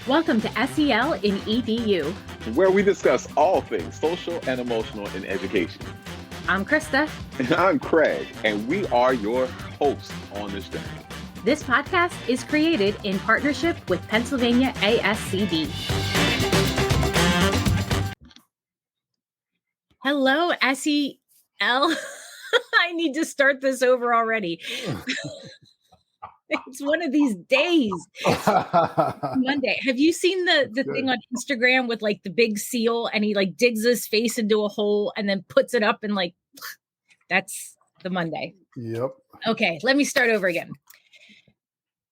Welcome to SEL in EDU. where we discuss all things social and emotional in education. I'm Krista. And I'm Craig, and we are your hosts on this journey. This podcast is created in partnership with Pennsylvania ASCD. Hello, SEL. I need to start this over already. It's one of these days. Monday. Have you seen the thing on Instagram with like the big seal and he like digs his face into a hole and then puts it up and like, that's the Monday. Yep. Okay, let me start over again.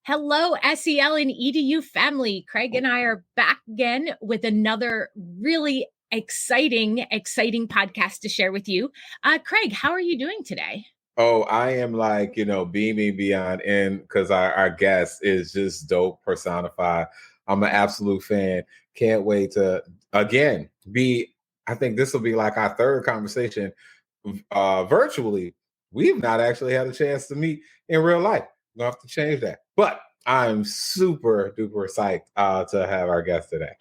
Hello, SEL and EDU family. Craig and I are back again with another really exciting podcast to share with you. Craig, how are you doing today? Oh, I am like, beaming beyond end because our guest is just dope personified. I'm an absolute fan. Can't wait to, again, I think this will be like our third conversation virtually. We've not actually had a chance to meet in real life. We're going to have to change that. But I'm super duper psyched to have our guest today.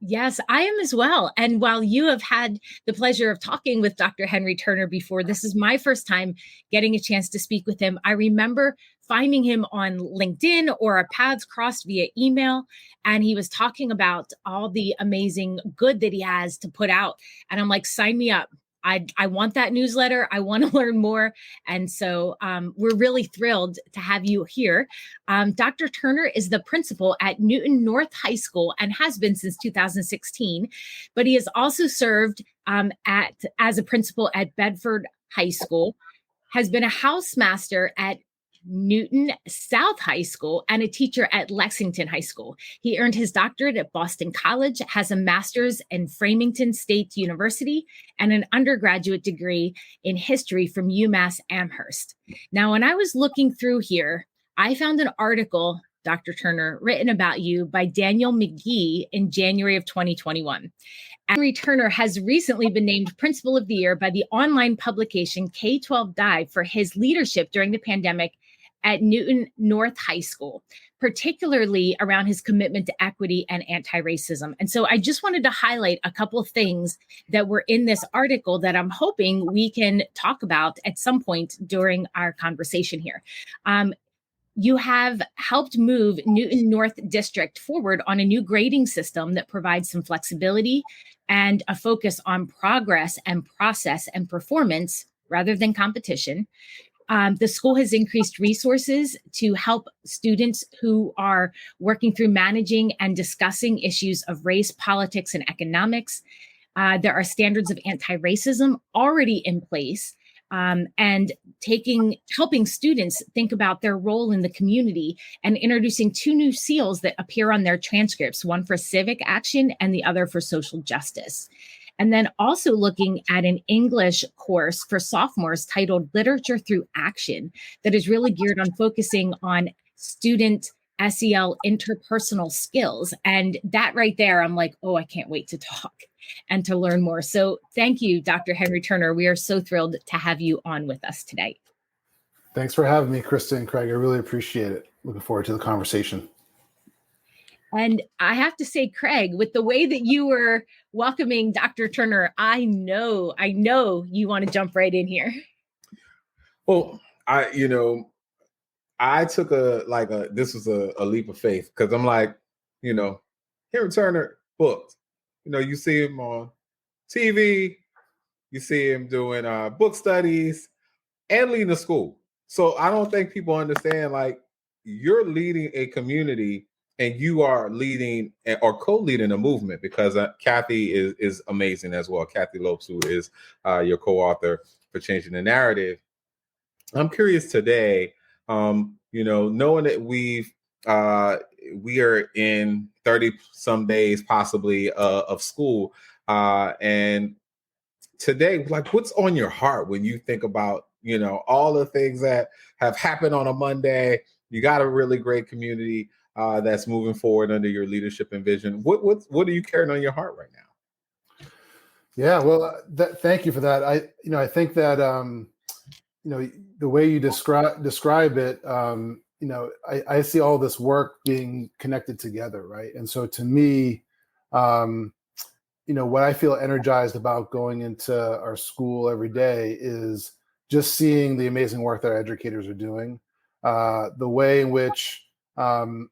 Yes, I am as well. And while you have had the pleasure of talking with Dr. Henry Turner before, this is my first time getting a chance to speak with him. I remember finding him on LinkedIn or our paths crossed via email, and he was talking about all the amazing good that he has to put out. And I'm like, sign me up. I want that newsletter. I want to learn more. And so we're really thrilled to have you here. Dr. Turner is the principal at Newton North High School and has been since 2016, but he has also served as a principal at Bedford High School, has been a housemaster at Newton South High School, and a teacher at Lexington High School. He earned his doctorate at Boston College, has a master's in Framingham State University, and an undergraduate degree in history from UMass Amherst. Now, when I was looking through here, I found an article, Dr. Turner, written about you by Daniel McGee in January of 2021. Henry Turner has recently been named Principal of the Year by the online publication K-12 Dive for his leadership during the pandemic at Newton North High School, particularly around his commitment to equity and anti-racism. And so I just wanted to highlight a couple of things that were in this article that I'm hoping we can talk about at some point during our conversation here. You have helped move Newton North District forward on a new grading system that provides some flexibility and a focus on progress and process and performance rather than competition. The school has increased resources to help students who are working through managing and discussing issues of race, politics, and economics. There are standards of anti-racism already in place, and helping students think about their role in the community and introducing two new seals that appear on their transcripts, one for civic action and the other for social justice. And then also looking at an English course for sophomores titled Literature Through Action that is really geared on focusing on student SEL interpersonal skills. And that right there, I'm like, oh, I can't wait to talk and to learn more. So thank you, Dr. Henry Turner. We are so thrilled to have you on with us today. Thanks for having me, Krista and Craig. I really appreciate it. Looking forward to the conversation. And I have to say, Craig, with the way that you were welcoming Dr. Turner, I know you want to jump right in here. Well, I took this was a leap of faith because I'm like, Henry Turner booked. You see him on TV, you see him doing book studies and leading a school. So I don't think people understand, like, you're leading a community and you are leading or co-leading a movement because Kathy is amazing as well. Kathy Lopes, who is your co-author for Changing the Narrative. I'm curious today, knowing that we are in 30 some days possibly of school, and today, like, what's on your heart when you think about all the things that have happened on a Monday? You got a really great community that's moving forward under your leadership and vision. What are you carrying on your heart right now? Yeah, well, thank you for that. I think that the way you describe it, I see all this work being connected together, right? And so to me, what I feel energized about going into our school every day is just seeing the amazing work that our educators are doing. The way in which, during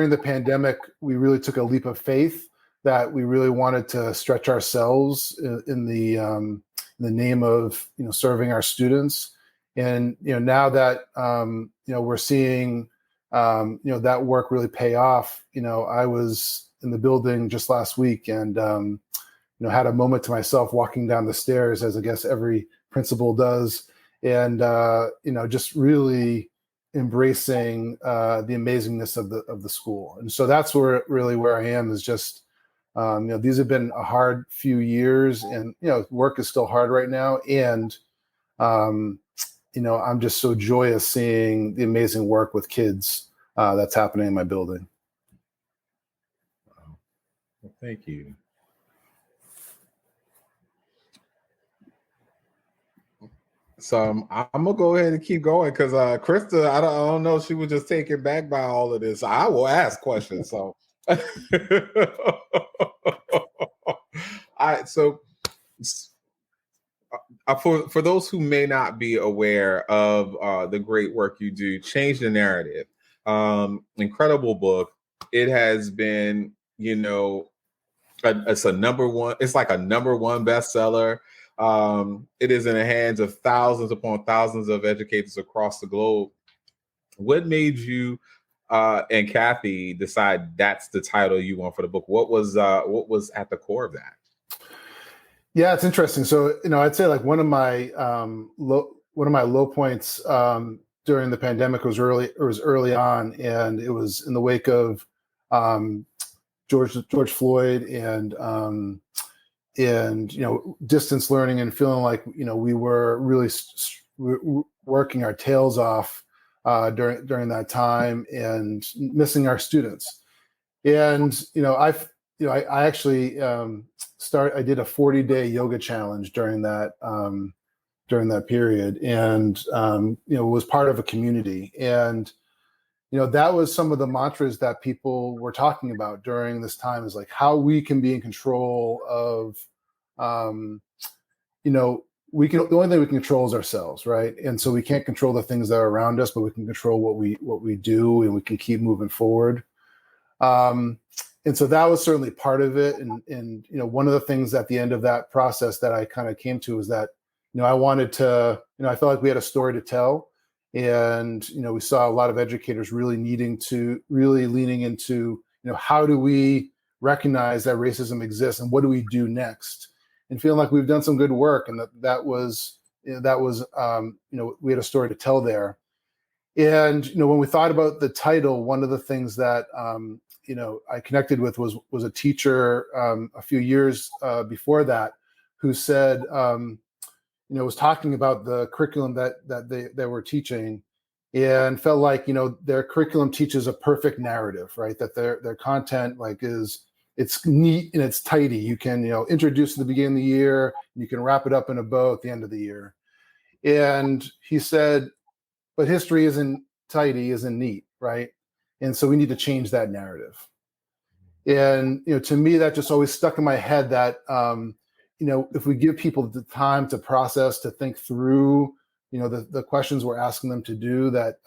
the pandemic, we really took a leap of faith that we really wanted to stretch ourselves in the name of, serving our students. And, now that, we're seeing, that work really pay off. I was in the building just last week and, had a moment to myself walking down the stairs, as I guess every principal does. And, just really embracing the amazingness of the school. And so that's where I am, is just, these have been a hard few years, and, work is still hard right now. And, I'm just so joyous seeing the amazing work with kids that's happening in my building. Well, thank you. So I'm gonna go ahead and keep going, because Krista, I don't know, she was just taken back by all of this. I will ask questions. So, all right. So, for those who may not be aware of the great work you do, Change the Narrative, incredible book. It has been, it's a number one. It's like a number one bestseller. It is in the hands of thousands upon thousands of educators across the globe. What made you and Kathy decide that's the title you want for the book? What was at the core of that? Yeah, it's interesting. So, I'd say like one of my low points during the pandemic was early on, and it was in the wake of George Floyd and distance learning, and feeling like we were really working our tails off during that time, and missing our students. And I actually I did a 40-day yoga challenge during that period, and was part of a community. And that was some of the mantras that people were talking about during this time, is like how we can be in control of, the only thing we can control is ourselves, right? And so we can't control the things that are around us, but we can control what we do, and we can keep moving forward. And so that was certainly part of it. And one of the things at the end of that process that I kind of came to is that, I wanted to, I felt like we had a story to tell. And, we saw a lot of educators really leaning into, how do we recognize that racism exists, and what do we do next? And feeling like we've done some good work, and that was we had a story to tell there. And, when we thought about the title, one of the things that, I connected with was a teacher a few years before that, who said, was talking about the curriculum that they were teaching, and felt like, their curriculum teaches a perfect narrative, right? That their content it's neat and it's tidy. You can, introduce at the beginning of the year, and you can wrap it up in a bow at the end of the year. And he said, but history isn't tidy, isn't neat, right? And so we need to change that narrative. And, to me, that just always stuck in my head that, if we give people the time to process, to think through, the questions we're asking them to do, that,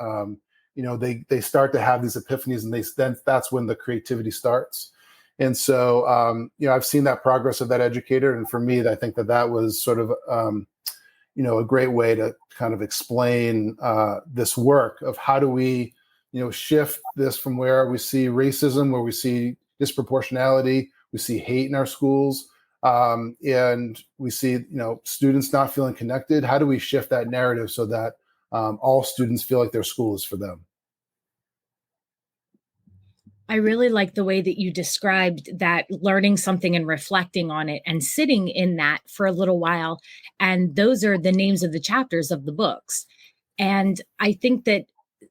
they start to have these epiphanies, and that's when the creativity starts. And so, I've seen that progress of that educator. And for me, I think that was sort of, a great way to kind of explain this work of how do we, shift this from where we see racism, where we see disproportionality, we see hate in our schools, and we see, students not feeling connected. How do we shift that narrative so that all students feel like their school is for them? I really like the way that you described that, learning something and reflecting on it and sitting in that for a little while. And those are the names of the chapters of the books. And I think that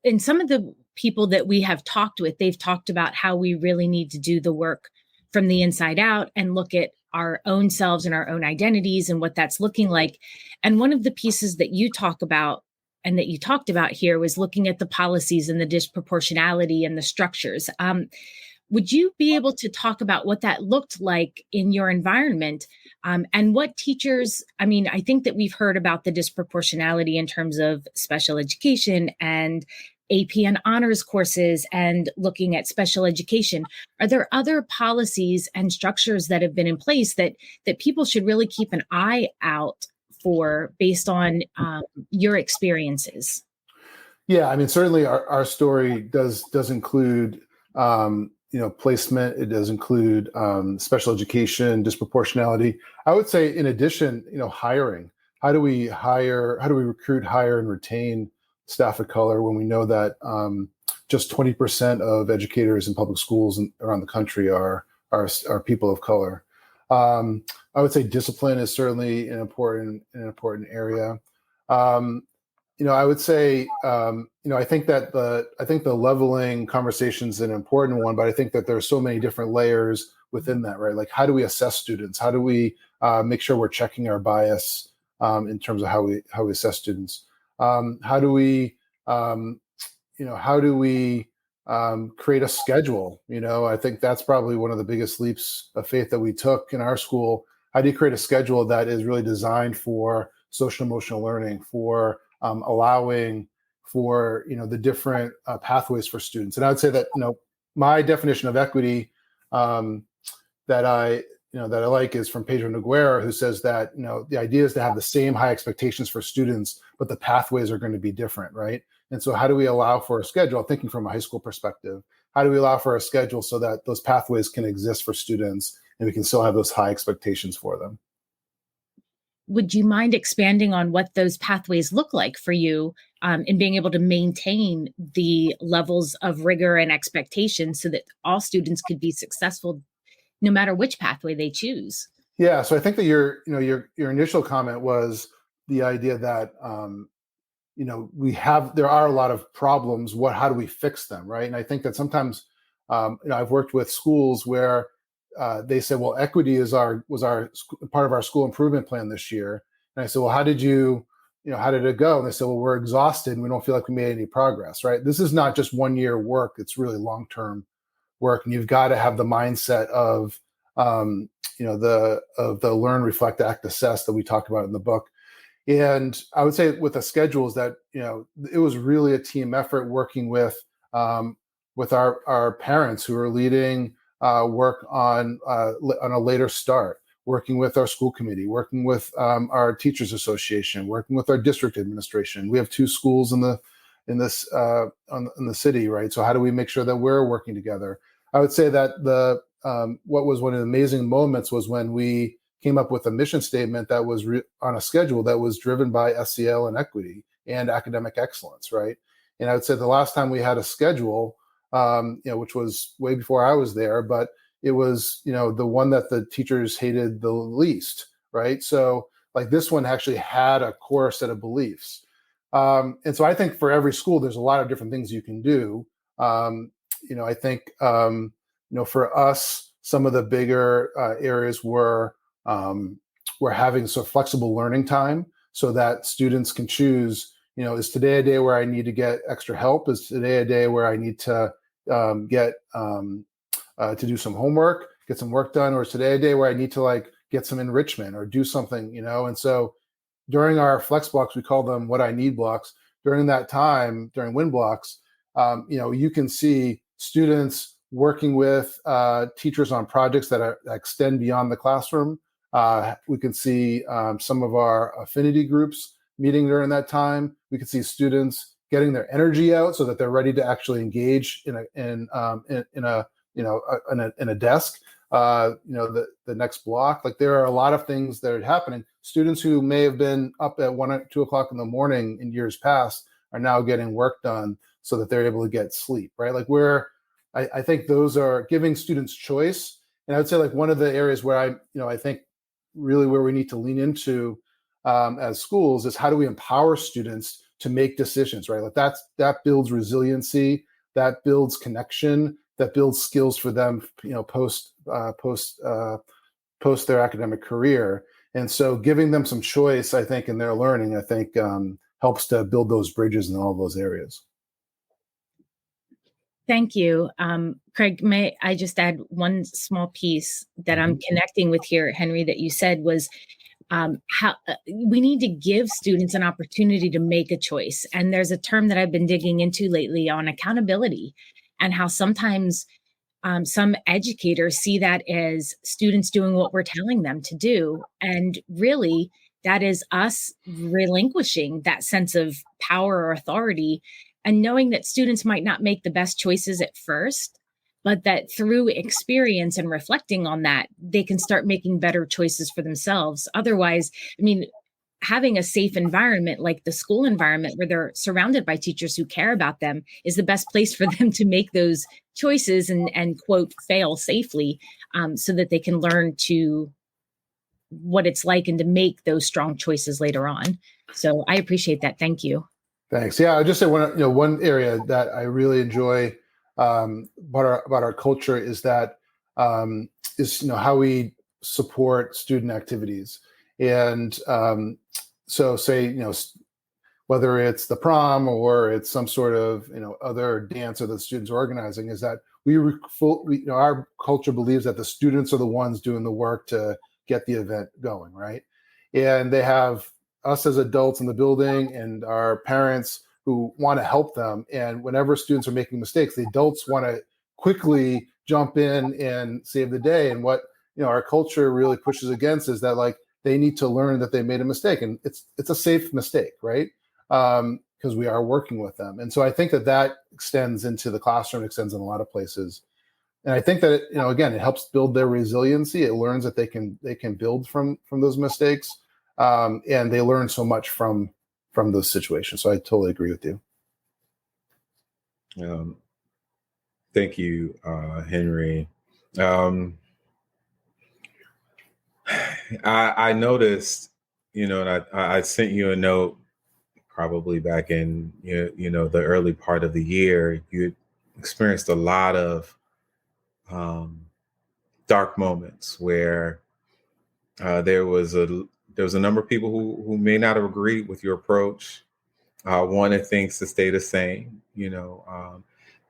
in some of the people that we have talked with, they've talked about how we really need to do the work from the inside out and look at our own selves and our own identities and what that's looking like. And one of the pieces that you talk about and that you talked about here was looking at the policies and the disproportionality and the structures. Would you be able to talk about what that looked like in your environment, and what teachers, I mean, I think that we've heard about the disproportionality in terms of special education and AP and honors courses and looking at special education. Are there other policies and structures that have been in place that people should really keep an eye out for based on your experiences? Yeah, I mean, certainly our story does include placement. It does include special education, disproportionality. I would say, in addition, hiring. How do we recruit, hire, and retain staff of color when we know that just 20% of educators in public schools around the country are people of color? I would say discipline is certainly an important area. I would say, I think that the leveling conversation is an important one, but I think that there are so many different layers within that, right? Like, how do we assess students? How do we make sure we're checking our bias in terms of how we assess students? How do we create a schedule? I think that's probably one of the biggest leaps of faith that we took in our school. How do you create a schedule that is really designed for social emotional learning, for allowing for the different pathways for students? And I would say that my definition of equity that I like is from Pedro Noguera, who says that the idea is to have the same high expectations for students, but the pathways are going to be different, right? And so how do we allow for a schedule? Thinking from a high school perspective, how do we allow for a schedule so that those pathways can exist for students and we can still have those high expectations for them? Would you mind expanding on what those pathways look like for you in being able to maintain the levels of rigor and expectation so that all students could be successful no matter which pathway they choose? Yeah, so I think that your initial comment was the idea that there are a lot of problems. How do we fix them, right? And I think that sometimes I've worked with schools where they said, well, equity was our part of our school improvement plan this year. And I said, well, how did it go? And they said, well, we're exhausted and we don't feel like we made any progress, right? This is not just 1 year work. It's really long-term work. And you've got to have the mindset of, the learn, reflect, act, assess that we talked about in the book. And I would say with the schedules that, it was really a team effort working with our parents who are leading work on a later start, working with our school committee, working with our teachers association, working with our district administration. We have 2 schools in the city, right? So how do we make sure that we're working together? I would say that what was one of the amazing moments was when we came up with a mission statement that was on a schedule that was driven by SEL and equity and academic excellence, right? And I would say the last time we had a schedule, which was way before I was there, but it was, the one that the teachers hated the least, right? So like this one actually had a core set of beliefs. And so I think for every school, there's a lot of different things you can do. I think, for us, some of the bigger areas were having some flexible learning time so that students can choose, is today a day where I need to get extra help? Is today a day where I need to to do some homework, get some work done? Or is today a day where I need to get some enrichment or do something, And so during our flex blocks, we call them what I need blocks. During that time, during win blocks, you can see students working with teachers on projects that extend beyond the classroom. We can see some of our affinity groups meeting during that time. We can see students getting their energy out so that they're ready to actually engage in a desk. The next block. Like there are a lot of things that are happening. Students who may have been up at 1 or 2 o'clock in the morning in years past are now getting work done so that they're able to get sleep. Right? Like I think those are giving students choice. And I would say one of the areas where I think really where we need to lean into as schools is how do we empower students to make decisions, right? Like that builds resiliency, that builds connection, that builds skills for them, post their academic career. And so giving them some choice, I think, in their learning, I think helps to build those bridges in all those areas. Thank you. Craig, may I just add one small piece that I'm connecting with here, Henry, that you said was how we need to give students an opportunity to make a choice. And there's a term that I've been digging into lately on accountability, and how sometimes some educators see that as students doing what we're telling them to do. And really, that is us relinquishing that sense of power or authority, and knowing that students might not make the best choices at first, but that through experience and reflecting on that, they can start making better choices for themselves. Otherwise, I mean, having a safe environment like the school environment where they're surrounded by teachers who care about them is the best place for them to make those choices and quote, fail safely, so that they can learn to what it's like and to make those strong choices later on. So I appreciate that. Thank you. Thanks. Yeah, I just say one area that I really enjoy about our culture is that is how we support student activities. And so say whether it's the prom or it's some sort of other dance that the students are organizing, is that our culture believes that the students are the ones doing the work to get the event going, right? And they have us as adults in the building and our parents who want to help them. And whenever students are making mistakes, the adults want to quickly jump in and save the day. And what our culture really pushes against is that they need to learn that they made a mistake, and it's a safe mistake, right? Because we are working with them. And so I think that extends into the classroom, extends in a lot of places. And I think that again, it helps build their resiliency. It learns that they can build from those mistakes, and they learn so much from those situations. So I totally agree with you. Thank you, Henry. I noticed, and I sent you a note probably back in the early part of the year. You experienced a lot of dark moments where there was a number of people who may not have agreed with your approach, wanted things to stay the same.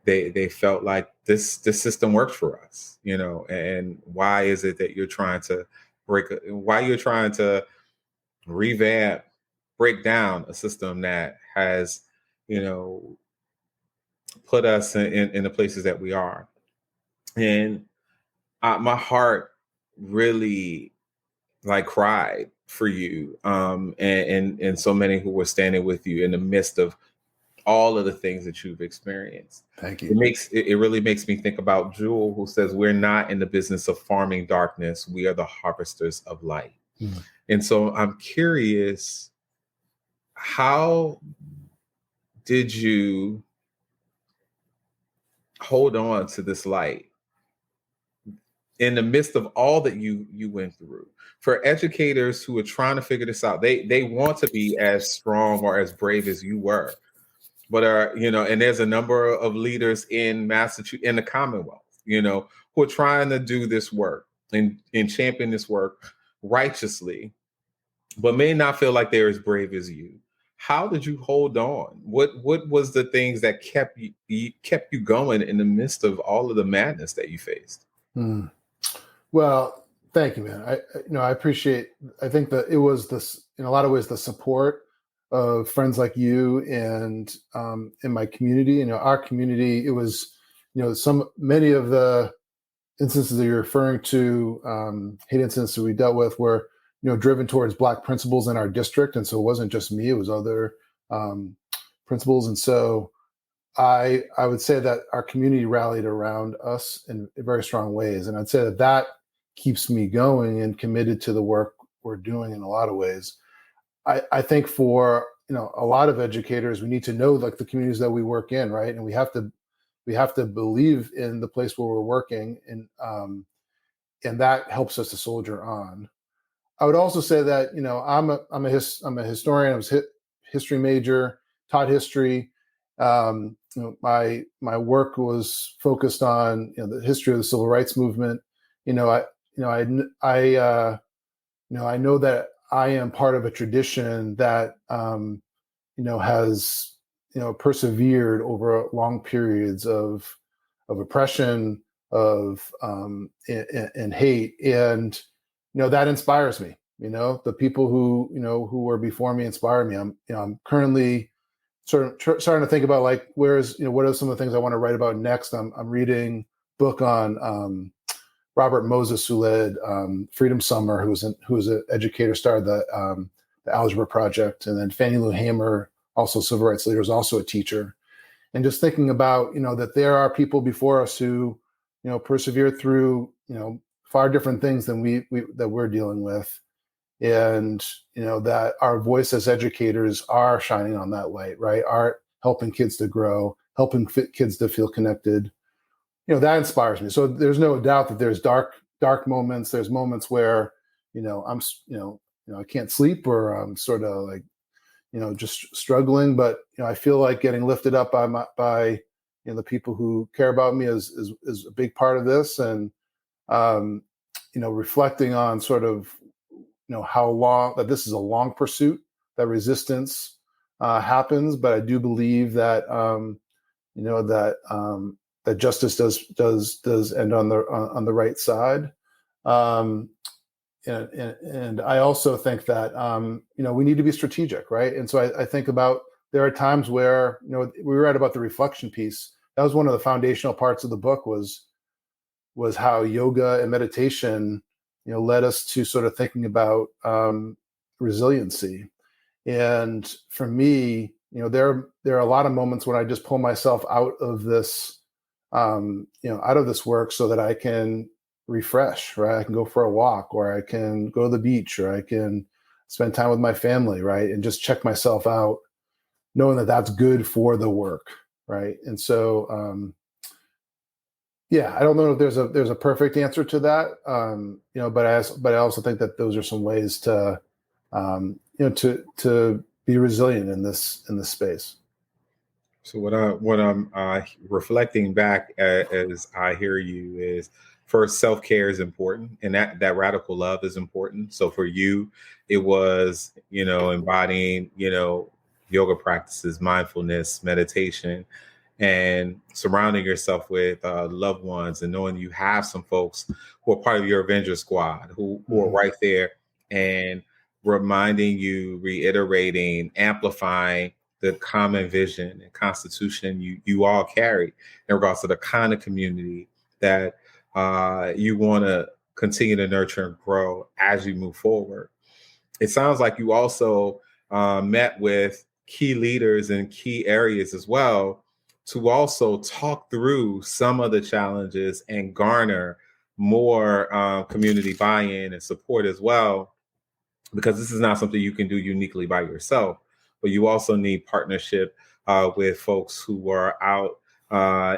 They felt like this system works for us, and why is it that you're trying to why you're trying to break down a system that has, put us in the places that we are. And my heart really cried for you, and so many who were standing with you in the midst of all of the things that you've experienced. Thank you. It really makes me think about Jewel, who says, we're not in the business of farming darkness. We are the harvesters of light. Mm-hmm. And so I'm curious, how did you hold on to this light in the midst of all that you went through? For educators who are trying to figure this out, they want to be as strong or as brave as you were, but and there's a number of leaders in Massachusetts, in the Commonwealth, who are trying to do this work and champion this work righteously, but may not feel like they're as brave as you. How did you hold on? What was the things that kept you going in the midst of all of the madness that you faced? Well, thank you, man. I appreciate. I think that it was this, in a lot of ways, the support of friends like you and in my community. Our community. It was, many of the instances that you're referring to, hate incidents that we dealt with, were driven towards Black principals in our district, and so it wasn't just me; it was other principals. And so I would say that our community rallied around us in very strong ways, and I'd say that keeps me going and committed to the work we're doing in a lot of ways. I think for a lot of educators, we need to know the communities that we work in, right? And we have to believe in the place where we're working, and that helps us to soldier on. I would also say that I'm a historian. I was history major, taught history. My work was focused on the history of the civil rights movement. I know that I am part of a tradition that has persevered over long periods of oppression, of and hate, and that inspires me. The people who were before me inspire me. I'm currently starting to think about like what are some of the things I want to write about next. I'm reading a book on Robert Moses, who led Freedom Summer, who was an educator, started the Algebra Project, and then Fannie Lou Hamer, also civil rights leader, is also a teacher. And just thinking about that there are people before us who persevered through far different things than that we're dealing with, and that our voice as educators are shining on that light, right? Are helping kids to grow, helping kids to feel connected. That inspires me. So there's no doubt that there's dark moments. There's moments where I'm I can't sleep, or I'm sort of like just struggling, but I feel like getting lifted up by the people who care about me is a big part of this. And reflecting on sort of how long that this is a long pursuit, that resistance happens, but I do believe that that justice does end on the right side. And I also think that we need to be strategic, right? And so I think about, there are times where we read about the reflection piece. That was one of the foundational parts of the book, was how yoga and meditation led us to sort of thinking about resiliency. And for me, there are a lot of moments when I just pull myself out of this work so that I can refresh, right? I can go for a walk, or I can go to the beach, or I can spend time with my family, right? And just check myself out, knowing that that's good for the work, right? And so, I don't know if there's a perfect answer to that, but I also think that those are some ways to, to be resilient in this space. So what I'm reflecting back as I hear you is, first, self-care is important, and that radical love is important. So for you, it was embodying yoga practices, mindfulness, meditation, and surrounding yourself with loved ones, and knowing you have some folks who are part of your Avenger squad who are right there, and reminding you, reiterating, amplifying the common vision and constitution you all carry in regards to the kind of community that you want to continue to nurture and grow as you move forward. It sounds like you also met with key leaders in key areas as well, to also talk through some of the challenges and garner more community buy-in and support as well, because this is not something you can do uniquely by yourself, but you also need partnership with folks who are out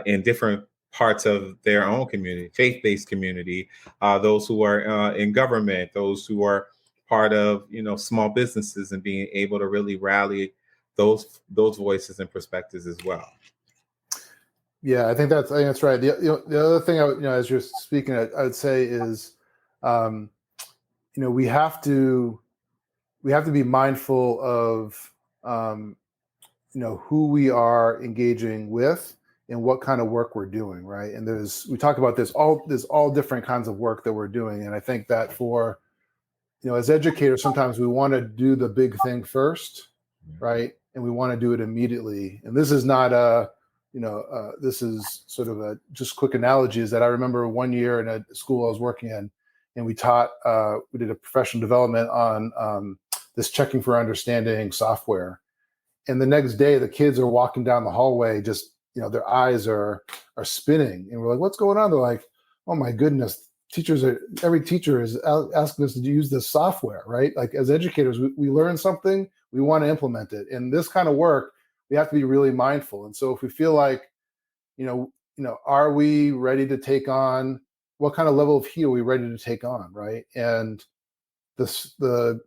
in different parts of their own community, faith-based community, those who are in government, those who are part of small businesses, and being able to really rally those voices and perspectives as well. Yeah, I think that's right. The other thing as you're speaking, I would say is, we have to be mindful of who we are engaging with and what kind of work we're doing, right? And we talk about there's all different kinds of work that we're doing, and I think that for as educators, sometimes we want to do the big thing first, right? And we want to do it immediately. And this is not this is sort of a just quick analogy, is that I remember one year in a school I was working in, and we did a professional development on this checking for understanding software. And the next day, the kids are walking down the hallway, just, their eyes are spinning. And we're like, what's going on? They're like, oh my goodness, every teacher is asking us to use this software, right? Like, as educators, we learn something, we want to implement it. And this kind of work, we have to be really mindful. And so if we feel like, are we ready to take on, what kind of level of heat are we ready to take on, right? And the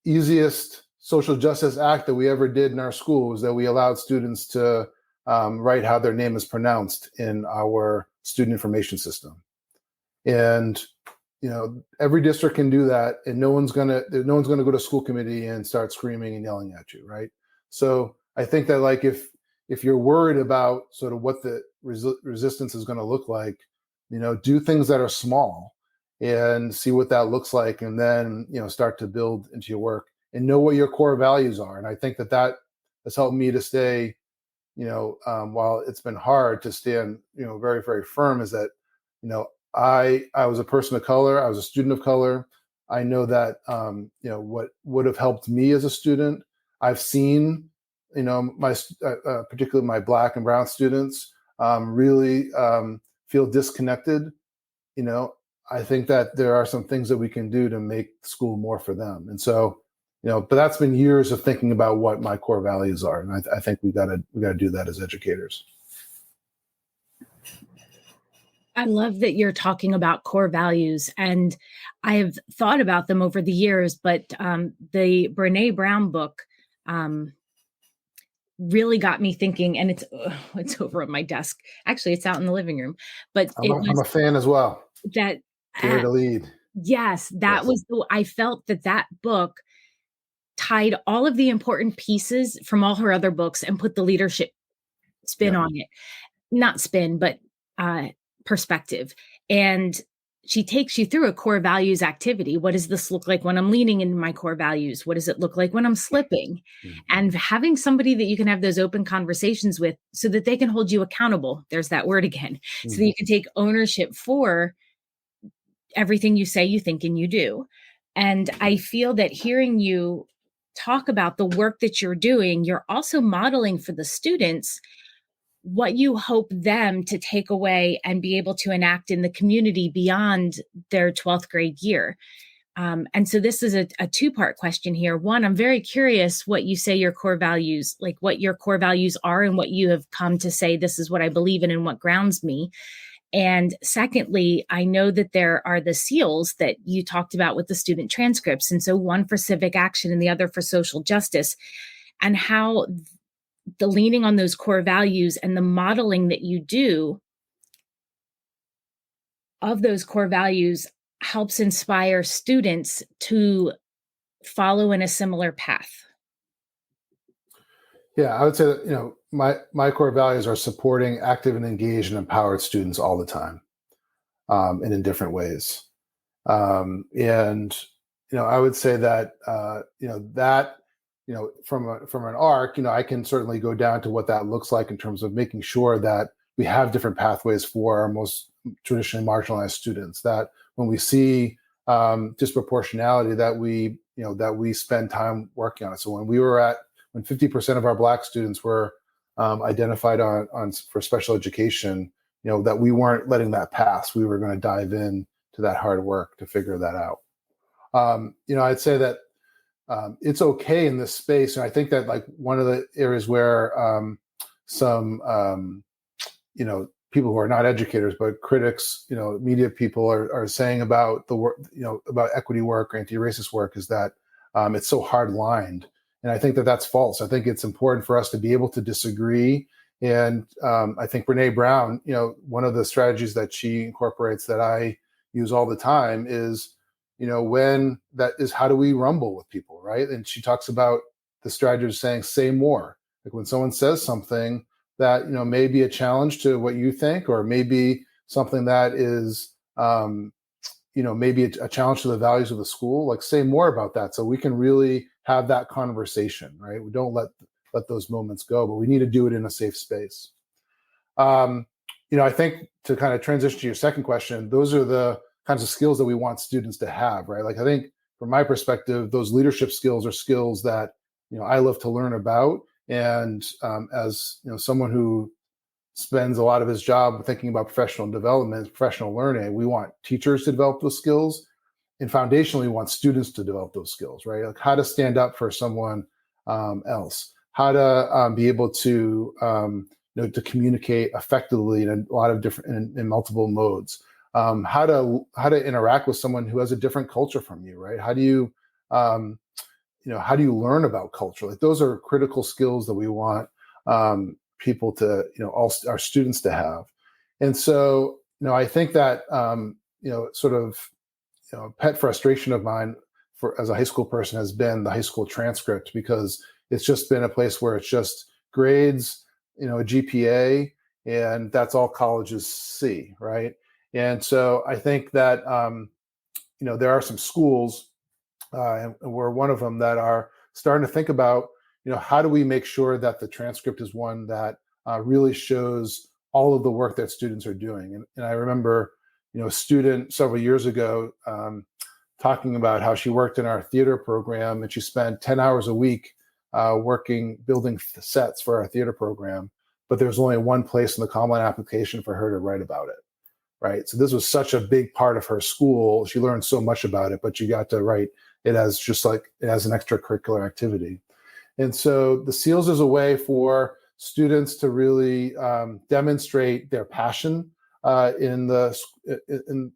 easiest social justice act that we ever did in our school was that we allowed students to write how their name is pronounced in our student information system. And every district can do that, and no one's gonna go to school committee and start screaming and yelling at you, right? So I think that like if you're worried about sort of what the resistance is going to look like, do things that are small and see what that looks like, and then start to build into your work and know what your core values are. And I think that has helped me to stay, while it's been hard to stand, very, very firm, is that, I was a person of color. I was a student of color. I know that, what would have helped me as a student, I've seen, my particularly my Black and Brown students really feel disconnected. I think that there are some things that we can do to make school more for them. And so, but that's been years of thinking about what my core values are, and I think we got to do that as educators. I love that you're talking about core values, and I have thought about them over the years, but the Brene Brown book really got me thinking, and it's over on my desk. Actually, it's out in the living room, but I'm a fan as well. That Dare to Lead. Yes, that was I felt that book tied all of the important pieces from all her other books and put the leadership spin on it. Not spin, but perspective. And she takes you through a core values activity. What does this look like when I'm leaning into my core values? What does it look like when I'm slipping? Mm-hmm. And having somebody that you can have those open conversations with so that they can hold you accountable. There's that word again. Mm-hmm. So that you can take ownership for everything you say, you think, and you do. And I feel that hearing you talk about the work that you're doing, you're also modeling for the students what you hope them to take away and be able to enact in the community beyond their 12th grade year. And so this is a two-part question here. One, I'm very curious what you say your core values, like what your core values are and what you have come to say, this is what I believe in and what grounds me. And secondly, I know that there are the seals that you talked about with the student transcripts. And so one for civic action and the other for social justice, and how the leaning on those core values and the modeling that you do of those core values helps inspire students to follow in a similar path. Yeah, I would say that, my core values are supporting active and engaged and empowered students all the time, and in different ways. And I would say that, from an arc, I can certainly go down to what that looks like in terms of making sure that we have different pathways for our most traditionally marginalized students, that when we see disproportionality, that we spend time working on it. So when 50% of our Black students were identified on for special education, that we weren't letting that pass. We were going to dive in to that hard work to figure that out. I'd say that it's okay in this space. And I think that like one of the areas where some, people who are not educators, but critics, media people are saying about the work, about equity work or anti-racist work, is that it's so hard lined. And I think that that's false. I think it's important for us to be able to disagree. And I think Brene Brown, one of the strategies that she incorporates that I use all the time is, when that is, how do we rumble with people, right? And she talks about the strategy of saying, say more. Like when someone says something that, may be a challenge to what you think, or maybe something that is, maybe a challenge to the values of the school, like say more about that so we can really have that conversation, right? We don't let those moments go, but we need to do it in a safe space. I think to kind of transition to your second question, those are the kinds of skills that we want students to have, right? Like I think from my perspective, those leadership skills are skills that, I love to learn about. And as someone who spends a lot of his job thinking about professional development, professional learning, we want teachers to develop those skills. And foundationally, we want students to develop those skills, right? Like how to stand up for someone else, how to be able to, to communicate effectively in a lot of different, in multiple modes, how to interact with someone who has a different culture from you, right? How do you, how do you learn about culture? Like those are critical skills that we want people to, all our students to have. And so, I think that, sort of, pet frustration of mine as a high school person has been the high school transcript, because, It's just been a place where it's just grades, a GPA, and that's all colleges see, right? And so I think that there are some schools, and we're one of them, that are starting to think about, how do we make sure that the transcript is one that really shows all of the work that students are doing. And I remember, a student several years ago talking about how she worked in our theater program, and she spent 10 hours a week building sets for our theater program, but there was only one place in the Common application for her to write about it. Right. So this was such a big part of her school. She learned so much about it, but you got to write it as an extracurricular activity. And so the SEALs is a way for students to really demonstrate their passion in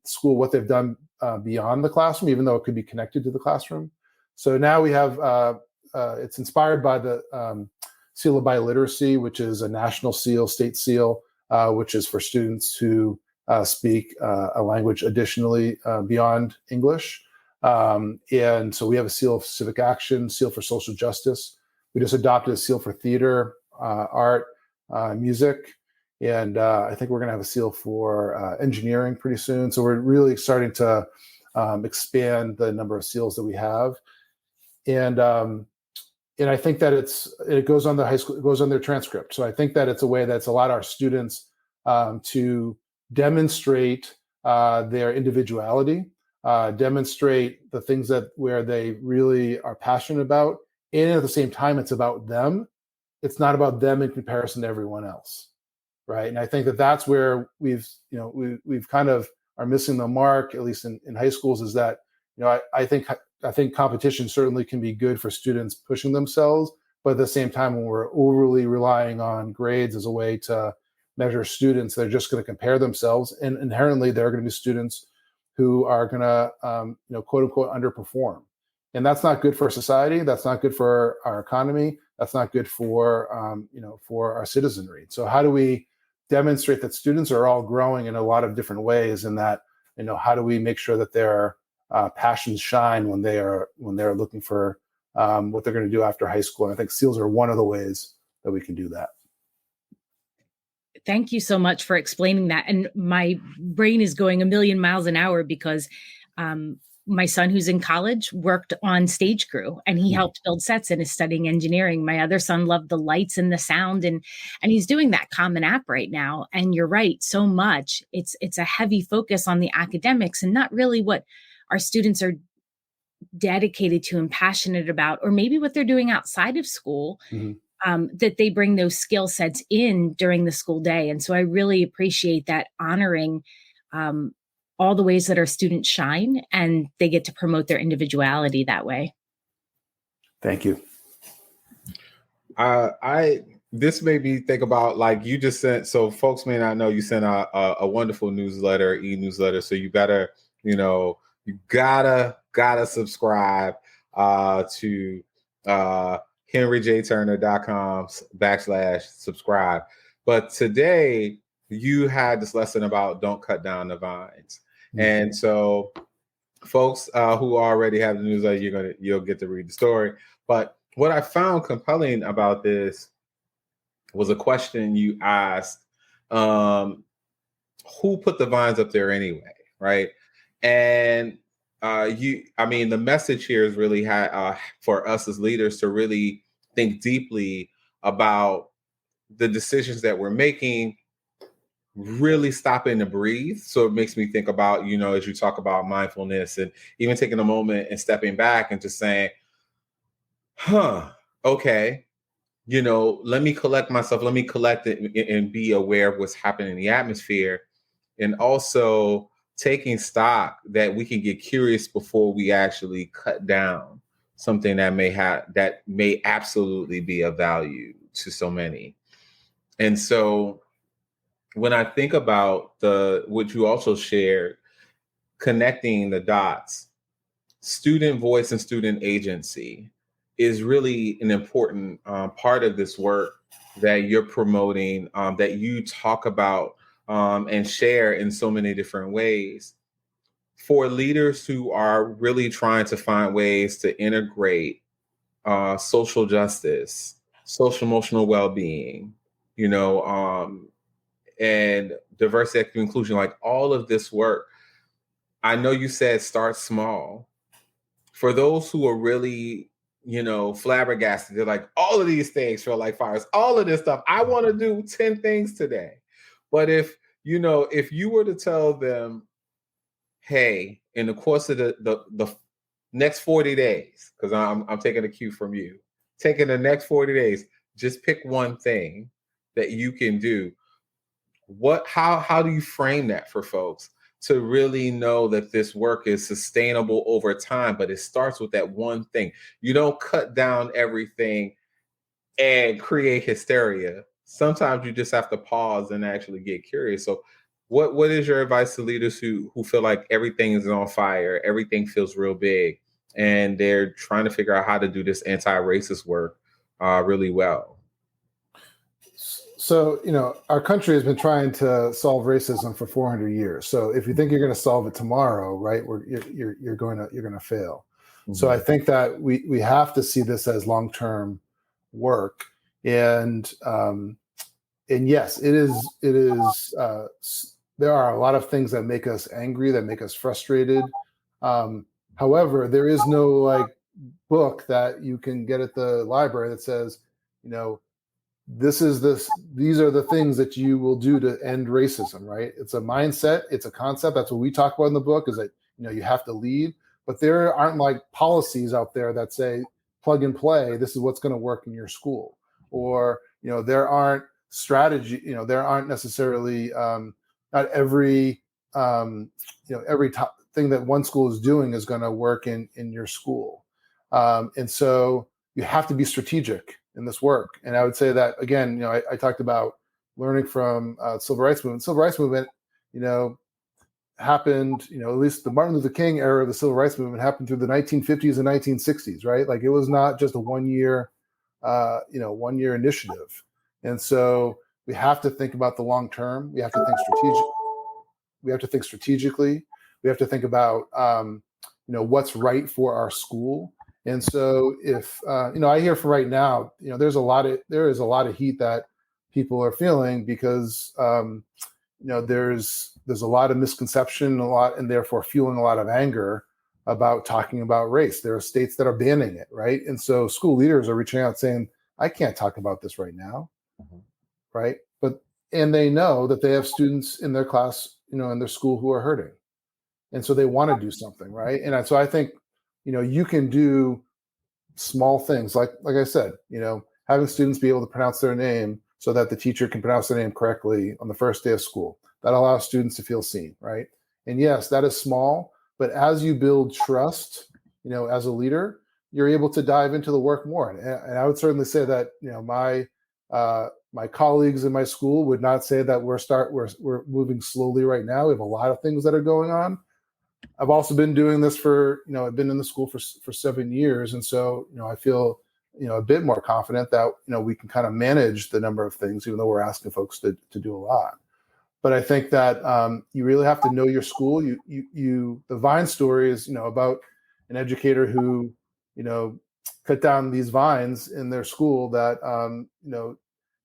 school, what they've done beyond the classroom, even though it could be connected to the classroom. So now we have, it's inspired by the Seal of Biliteracy, which is a national seal, state seal, which is for students who speak a language additionally beyond English. And so we have a seal of civic action, seal for social justice. We just adopted a seal for theater, art, music. And I think we're going to have a seal for engineering pretty soon. So we're really starting to expand the number of seals that we have. And I think that it goes on the high school, it goes on their transcript. So I think that it's a way that's allowed our students to demonstrate their individuality, demonstrate the things where they really are passionate about, and at the same time, it's about them. It's not about them in comparison to everyone else, right? And I think that that's where we've kind of are missing the mark, at least in high schools, is that I think competition certainly can be good for students pushing themselves, but at the same time, when we're overly relying on grades as a way to measure students, they're just going to compare themselves, and inherently there are going to be students who are going to quote unquote underperform, and that's not good for society. That's not good for our economy. That's not good for for our citizenry. So how do we demonstrate that students are all growing in a lot of different ways, and that how do we make sure that their passions shine when they're looking for what they're going to do after high school? And I think SEALs are one of the ways that we can do that. Thank you so much for explaining that. And my brain is going a million miles an hour because my son, who's in college, worked on stage crew, and he helped build sets and is studying engineering. My other son loved the lights and the sound, and he's doing that Common App right now. And you're right, so much. It's a heavy focus on the academics and not really what our students are dedicated to and passionate about, or maybe what they're doing outside of school. Mm-hmm. That they bring those skill sets in during the school day. And so I really appreciate that, honoring all the ways that our students shine, and they get to promote their individuality that way. Thank you. This made me think about, like you just sent, so folks may not know, you sent a wonderful newsletter, e-newsletter. So you gotta subscribe to henryjturner.com/subscribe. But today you had this lesson about don't cut down the vines. Mm-hmm. And so folks who already have the newsletter, you'll get to read the story. But what I found compelling about this was a question you asked, who put the vines up there anyway, right? And the message here is really for us as leaders to really think deeply about the decisions that we're making, really stopping to breathe. So it makes me think about, as you talk about mindfulness, and even taking a moment and stepping back and just saying, okay, let me collect myself, let me collect it and be aware of what's happening in the atmosphere. And also taking stock that we can get curious before we actually cut down something that may absolutely be of value to so many. And so when I think about what you also shared, connecting the dots, student voice and student agency is really an important part of this work that you're promoting, that you talk about and share in so many different ways. For leaders who are really trying to find ways to integrate social justice, social emotional well-being, and diversity, equity, inclusion, like all of this work. I know you said start small. For those who are really, flabbergasted, they're like, all of these things feel like fires, all of this stuff. I want to do 10 things today. But if you were to tell them, hey, in the course of the next 40 days, because I'm taking a cue from you, taking the next 40 days, just pick one thing that you can do. How do you frame that for folks to really know that this work is sustainable over time, but it starts with that one thing? You don't cut down everything and create hysteria. Sometimes you just have to pause and actually get curious. So what is your advice to leaders who feel like everything is on fire, everything feels real big, and they're trying to figure out how to do this anti-racist work really well? So, our country has been trying to solve racism for 400 years. So if you think you're going to solve it tomorrow, right, you're going to fail. Mm-hmm. So I think that we have to see this as long-term work. And yes, it is. There are a lot of things that make us angry, that make us frustrated. However, there is no book that you can get at the library that says, these are the things that you will do to end racism, right? It's a mindset, it's a concept. That's what we talk about in the book, is that you have to lead, but there aren't policies out there that say plug and play, this is what's going to work in your school. Or there aren't strategy, there aren't necessarily not every every thing that one school is doing is going to work in your school. And so you have to be strategic in this work. And I would say that, again, I talked about learning from civil rights movement. Civil rights movement, happened, at least the Martin Luther King era of the civil rights movement happened through the 1950s and 1960s, right? It was not just a one year initiative. And so we have to think about the long term. We have to think strategically. We have to think about, what's right for our school. And so if, I hear for right now, there is a lot of heat that people are feeling because, there's a lot of misconception, and therefore fueling a lot of anger about talking about race. There are states that are banning it, right? And so school leaders are reaching out saying, I can't talk about this right now, right? And they know that they have students in their class, in their school who are hurting. And so they want to do something, right? And so I think, you can do small things, like I said, having students be able to pronounce their name so that the teacher can pronounce their name correctly on the first day of school. That allows students to feel seen, right? And yes, that is small, but as you build trust, as a leader, you're able to dive into the work more. And I would certainly say that, my colleagues in my school would not say that we're moving slowly right now. We have a lot of things that are going on. I've also been doing this I've been in the school for 7 years. And so, I feel, a bit more confident that, we can kind of manage the number of things, even though we're asking folks to do a lot. But I think that you really have to know your school. The vine story is, about an educator who, cut down these vines in their school that,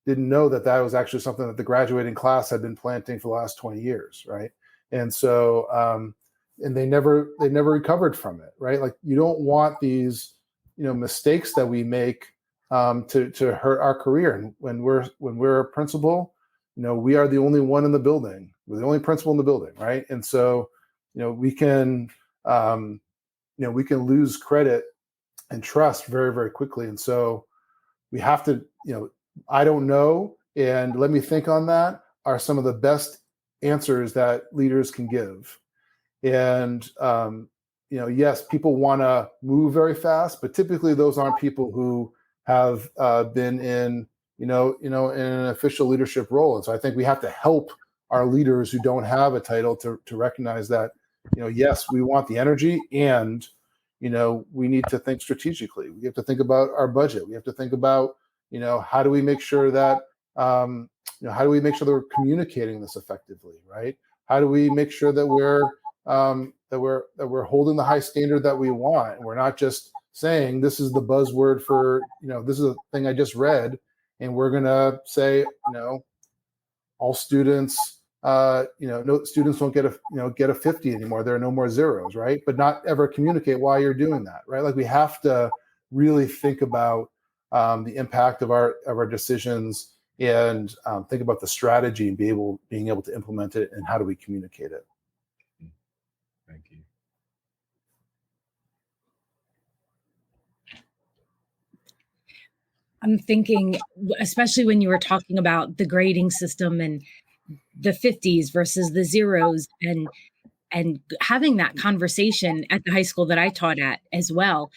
didn't know that was actually something that the graduating class had been planting for the last 20 years, right? And so, and they never recovered from it, right? You don't want these, mistakes that we make to hurt our career. And when we're a principal, we are the only one in the building. We're the only principal in the building, right? And so, we can lose credit and trust very, very quickly. And so we have to, I don't know, and let me think on that, are some of the best answers that leaders can give. And, yes, people want to move very fast, but typically those aren't people who have been in an official leadership role. And so I think we have to help our leaders who don't have a title to recognize that, yes, we want the energy, and, we need to think strategically. We have to think about our budget. We have to think about, how do we make sure that, how do we make sure that we're communicating this effectively, right? How do we make sure that we're holding the high standard that we want, and we're not just saying this is the buzzword for, this is a thing I just read, and we're going to say, all students, no students won't get a 50 anymore. There are no more zeros, right? But not ever communicate why you're doing that, right? Like we have to really think about the impact of our decisions, and think about the strategy and being able to implement it, and how do we communicate it. Thank you. I'm thinking, especially when you were talking about the grading system and the 50s versus the zeros, and having that conversation at the high school that I taught at as well,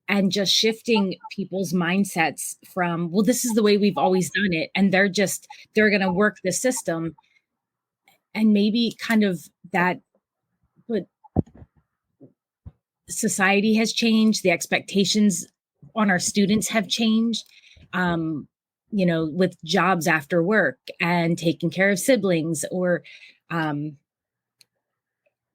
and just shifting people's mindsets from, well, this is the way we've always done it, and they're going to work the system, and maybe kind of that, but society has changed, the expectations on our students have changed, with jobs after work and taking care of siblings, or and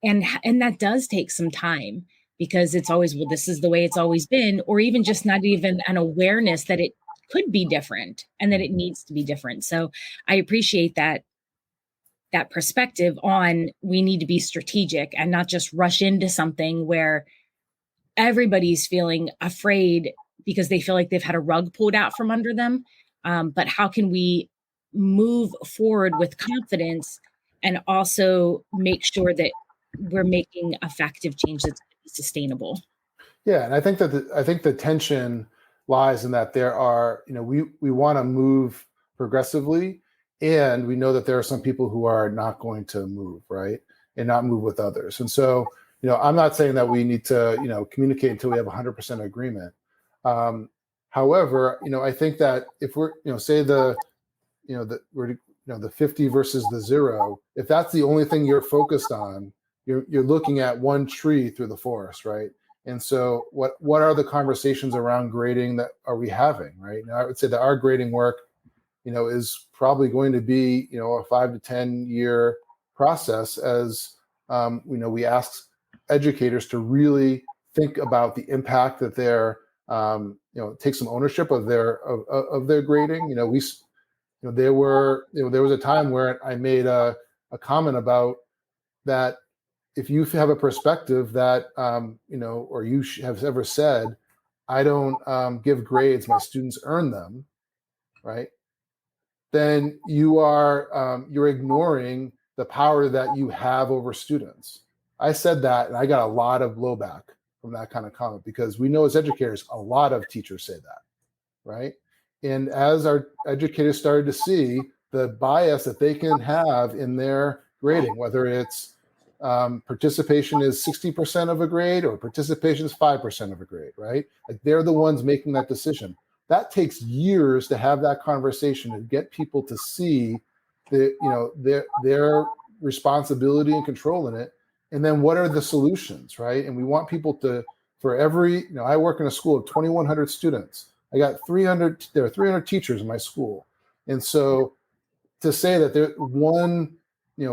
that does take some time, because it's always, well, this is the way it's always been, or even just not even an awareness that it could be different and that it needs to be different. So I appreciate that perspective on, we need to be strategic and not just rush into something where everybody's feeling afraid because they feel like they've had a rug pulled out from under them. But how can we move forward with confidence and also make sure that we're making effective change that's sustainable? Yeah, and I think that the tension lies in that there are, we want to move progressively, and we know that there are some people who are not going to move, right, and not move with others. And so, I'm not saying that we need to, communicate until we have 100% agreement. However, I think that if we're, say the 50 versus the 0, if that's the only thing you're focused on, you're looking at one tree through the forest, right? And so what are the conversations around grading that are we having, right? Now, I would say that our grading work, is probably going to be, a 5 to 10 year process, as we ask educators to really think about the impact that they're, take some ownership of their grading. There was a time where I made a comment about that. If you have a perspective that, or you have ever said, I don't give grades, my students earn them, right? Then you're ignoring the power that you have over students. I said that, and I got a lot of blowback from that kind of comment, because we know as educators, a lot of teachers say that, right? And as our educators started to see the bias that they can have in their grading, whether it's participation is 60% of a grade or participation is 5% of a grade, right? Like, they're the ones making that decision. That takes years to have that conversation and get people to see their responsibility and control in it. And then what are the solutions, right? And we want people to, for every, I work in a school of 2,100 students. I got 300, there are 300 teachers in my school. And so to say that one,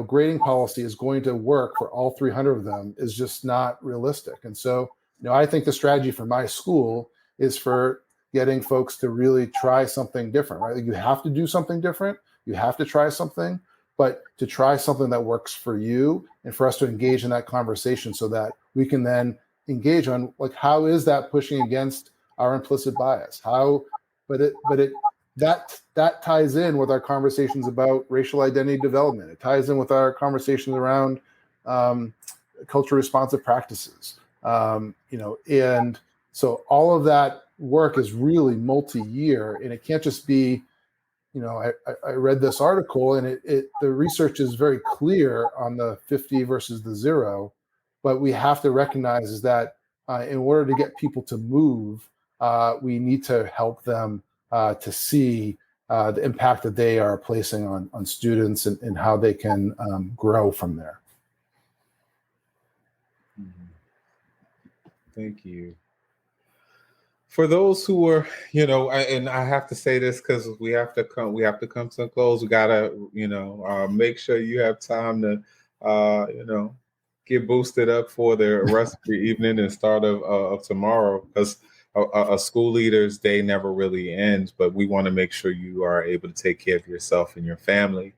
grading policy is going to work for all 300 of them is just not realistic. And so, I think the strategy for my school is for getting folks to really try something different, right? You have to do something different. You have to try something, but to try something that works for you, and for us to engage in that conversation so that we can then engage on, like, how is that pushing against our implicit bias? That ties in with our conversations about racial identity development. It ties in with our conversations around culture responsive practices, and so all of that work is really multi-year, and it can't just be, I read this article, and the research is very clear on the 50 versus the 0, but we have to recognize is that in order to get people to move, we need to help them to see the impact that they are placing on students, and how they can grow from there. Thank you. For those who are, and I have to say this because we have to come to a close. We gotta, make sure you have time to, get boosted up for the rest of your evening and start of tomorrow. Because, a school leader's day never really ends, but we want to make sure you are able to take care of yourself and your family.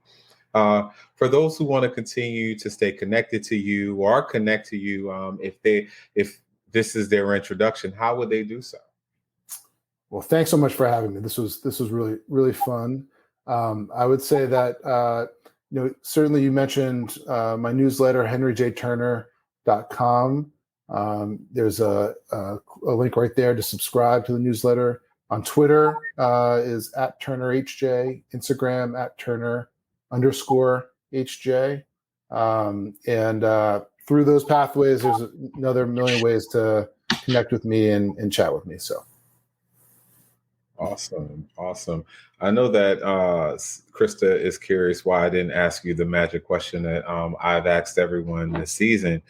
For those who want to continue to stay connected to you or connect to you, if this is their introduction, how would they do so? Well, thanks so much for having me. This was really, really fun. I would say that certainly you mentioned my newsletter, henryjturner.com. There's a link right there to subscribe to the newsletter. On Twitter is @TurnerHJ, Instagram @Turner_HJ. And through those pathways, there's another million ways to connect with me and chat with me. So. Awesome. I know that Krista is curious why I didn't ask you the magic question that I've asked everyone this season.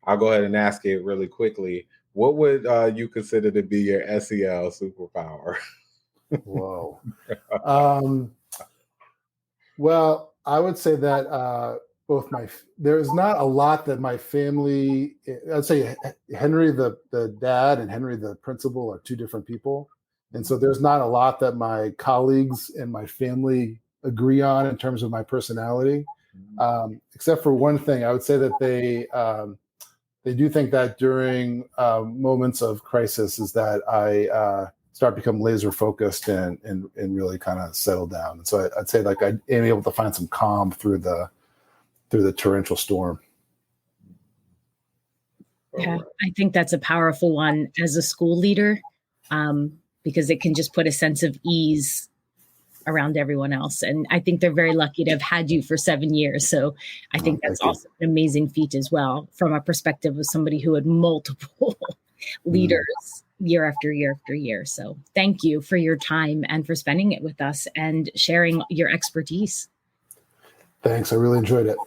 I'll go ahead and ask it really quickly. What would you consider to be your SEL superpower? Whoa. Well, I would say that there's not a lot that my family, I'd say Henry, the dad, and Henry, the principal, are two different people. And so there's not a lot that my colleagues and my family agree on in terms of my personality, except for one thing. I would say that they do think that during moments of crisis is that I start to become laser focused and really kind of settle down. And so I'd say like I am able to find some calm through the torrential storm. Yeah, I think that's a powerful one as a school leader. Because it can just put a sense of ease around everyone else. And I think they're very lucky to have had you for 7 years. So I think that's also an amazing feat as well, from a perspective of somebody who had multiple leaders year after year after year. So thank you for your time and for spending it with us and sharing your expertise. Thanks. I really enjoyed it.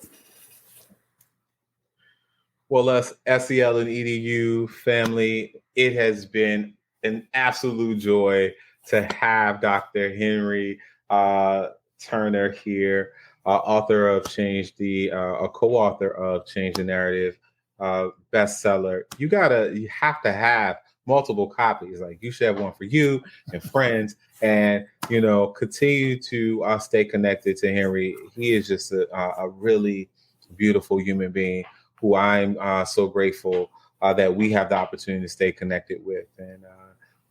Well, us SEL and EDU family, it has been an absolute joy to have Dr. Henry Turner here, author of Change the, a co-author of Change the Narrative, bestseller. You have to have multiple copies. Like you should have one for you and friends, and continue to stay connected to Henry. He is just a really beautiful human being who I'm so grateful that we have the opportunity to stay connected with. And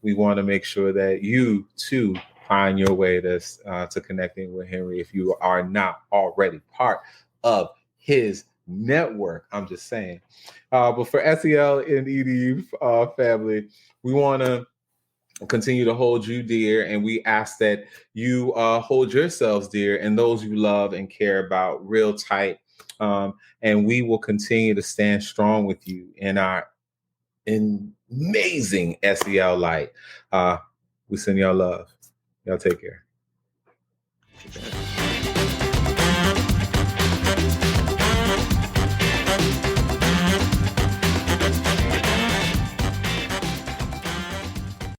we want to make sure that you too find your way to connecting with Henry if you are not already part of his network. I'm just saying. But for SEL and EDU family, we want to continue to hold you dear, and we ask that you hold yourselves dear and those you love and care about real tight. And we will continue to stand strong with you in our amazing SEL light. We send y'all love. Y'all take care.